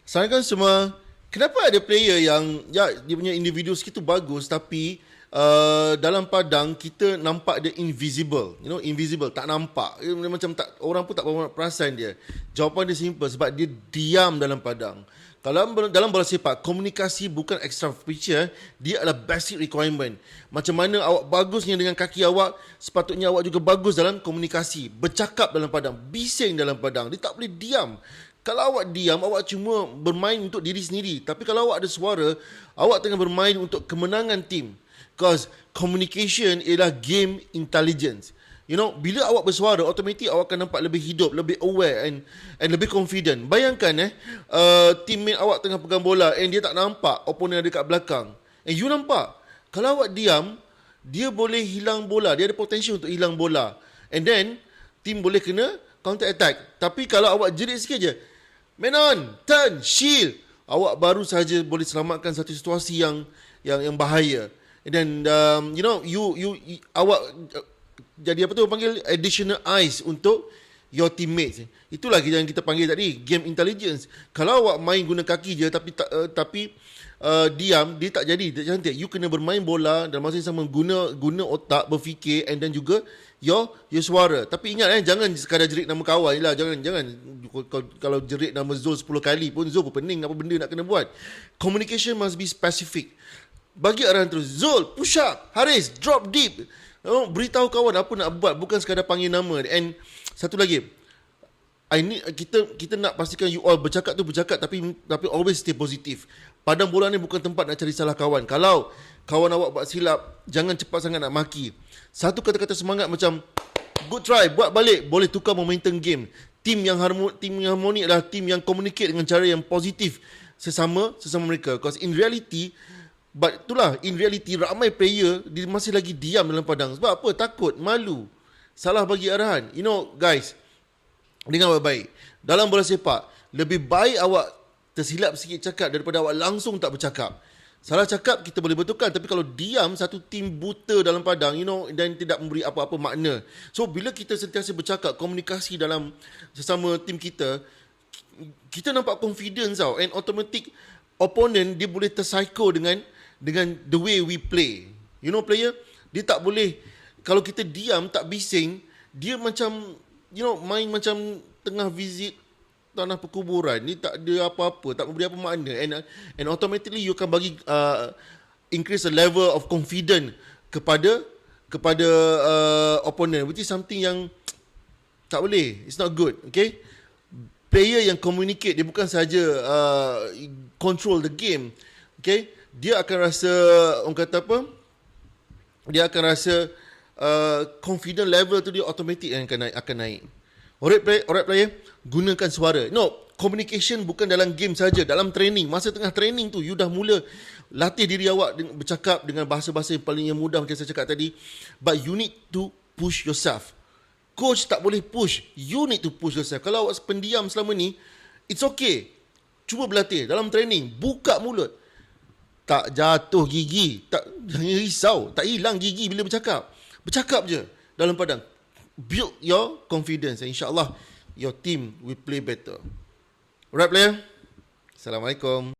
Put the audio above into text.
Assalamualaikum semua. Kenapa ada player yang dia punya individu skill tu bagus tapi dalam padang kita nampak dia invisible. Invisible, tak nampak. Dia macam tak, orang pun tak perasan dia. Jawapan dia simple, sebab dia diam dalam padang. Kalau dalam bola sepak, komunikasi bukan extra feature, dia adalah basic requirement. Macam mana awak bagusnya dengan kaki awak, sepatutnya awak juga bagus dalam komunikasi. Bercakap dalam padang, bising dalam padang. Dia tak boleh diam. Kalau awak diam, awak cuma bermain untuk diri sendiri. Tapi kalau awak ada suara, awak tengah bermain untuk kemenangan tim. Because communication ialah game intelligence. Bila awak bersuara, automatik awak akan nampak lebih hidup, lebih aware and lebih confident. Bayangkan teammate awak tengah pegang bola and dia tak nampak opponent ada dekat belakang. And you nampak. Kalau awak diam, dia boleh hilang bola. Dia ada potential untuk hilang bola. And then, team boleh kena counter attack. Tapi kalau awak jerit sikit je, man on, turn, shield, awak baru saja boleh selamatkan satu situasi yang bahaya. And then awak jadi apa tu panggil additional eyes untuk your teammates. Itulah yang kita panggil tadi game intelligence. Kalau awak main guna kaki je tapi diam, dia tak jadi, tak cantik. You kena bermain bola dan masa yang sama guna otak, berfikir and then juga your suara. Tapi ingat jangan sekadar jerit nama kawan je lah. Jangan kalau jerit nama Zul 10 kali pun Zul pun pening apa benda nak kena buat. Communication must be specific. Bagi arahan terus, Zul push up, Haris drop deep. Beritahu kawan apa nak buat, bukan sekadar panggil nama. And satu lagi, kita nak pastikan you all bercakap tapi always stay positif. Padang bola ni bukan tempat nak cari salah kawan. Kalau kawan awak buat silap, jangan cepat sangat nak maki. Satu kata-kata semangat macam good try, buat balik, boleh tukar momentum game. Tim yang harmoni adalah tim yang communicate dengan cara yang positif sesama mereka. Because in reality ramai player dia masih lagi diam dalam padang. Sebab apa? Takut, malu, salah bagi arahan. Guys, dengar baik-baik. Dalam bola sepak, lebih baik awak tersilap sikit cakap daripada awak langsung tak bercakap. Salah cakap kita boleh betulkan, tapi kalau diam, satu tim buta dalam padang, dan tidak memberi apa-apa makna. So bila kita sentiasa bercakap, komunikasi dalam sesama tim kita nampak confidence tau, and automatic opponent dia boleh terpsycho dengan the way we play. Player, dia tak boleh, kalau kita diam tak bising, dia macam main macam tengah visit tanah perkuburan. Ni tak ada apa-apa, tak memberi apa makna, and automatically you akan bagi increase the level of confidence kepada opponent, which is something yang tak boleh. It's not good. Okay, player yang communicate, dia bukan saja control the game. Okay, dia akan rasa, orang kata apa, dia akan rasa confident level tu dia automatic yang akan naik. Alright player, gunakan suara. Communication bukan dalam game saja, dalam training. Masa tengah training tu, you dah mula latih diri awak bercakap dengan bahasa-bahasa yang paling mudah macam saya cakap tadi. But you need to push yourself. Coach tak boleh push, you need to push yourself. Kalau awak pendiam selama ni, it's okay. Cuba berlatih dalam training, buka mulut. Tak jatuh gigi, jangan risau, tak hilang gigi bila bercakap. Bercakap je dalam padang. Build your confidence, and insyaAllah your team will play better. Alright player, Assalamualaikum.